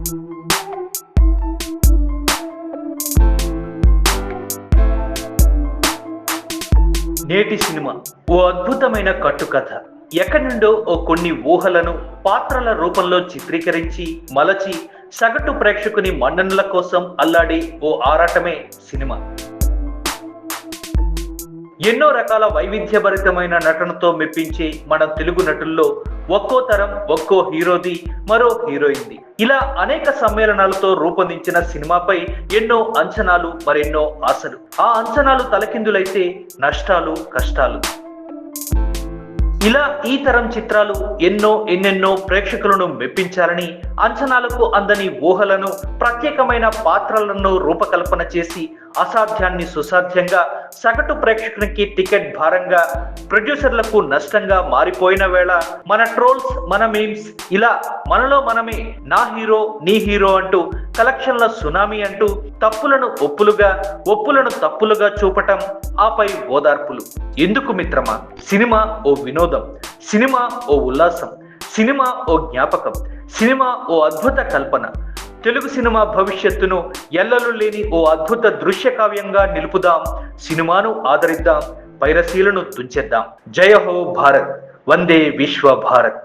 నేటి సినిమా ఓ అద్భుతమైన కట్టుకథ. ఎక్కడి నుండో ఓ కొన్ని ఊహలను పాత్రల రూపంలో చిత్రీకరించి మలచి సగటు ప్రేక్షకుని మన్ననల కోసం అల్లాడి ఓ ఆరాటమే సినిమా. ఎన్నో రకాల వైవిధ్యభరితమైన నటనతో మెప్పించే మన తెలుగు నటుల్లో ఒక్కో తరం ఒక్కో హీరోది, మరో హీరోయిన్ది, ఇలా అనేక సమ్మేళనాలతో రూపొందించిన సినిమాపై ఎన్నో అంచనాలు, మరెన్నో ఆశలు. ఆ అంచనాలు తలకిందులైతే నష్టాలు, కష్టాలు. ఇలా ఈ తరం చిత్రాలు ఎన్నెన్నో ప్రేక్షకులను మెప్పించాలని, అంచనాలకు అందని ఊహలను, ప్రత్యేకమైన పాత్రలను రూపకల్పన చేసి అసాధ్యాన్ని సుసాధ్యంగా, సగటు ప్రేక్షకునికి టికెట్ భారంగా, ప్రొడ్యూసర్లకు నష్టంగా మారిపోయిన వేళ మన ట్రోల్స్, మన మీమ్స్, ఇలా మనలో మనమే నా హీరో నీ హీరో అంటూ కలెక్షన్ల సునామీ అంటూ తప్పులను ఒప్పులుగా, ఒప్పులను తప్పులుగా చూపటం, ఆపై ఓదార్పులు. ఎందుకు మిత్రమా? సినిమా ఓ వినోదం, సినిమా ఓ ఉల్లాసం, సినిమా ఓ జ్ఞాపకం, సినిమా ఓ అద్భుత కల్పన. తెలుగు సినిమా భవిష్యత్తును ఎల్లలు లేని ఓ అద్భుత దృశ్య కావ్యంగా నిలుపుదాం. సినిమాను ఆదరిద్దాం, పైరసీలను తుంచేద్దాం. జయ హో భారత్, వందే విశ్వ భారత్.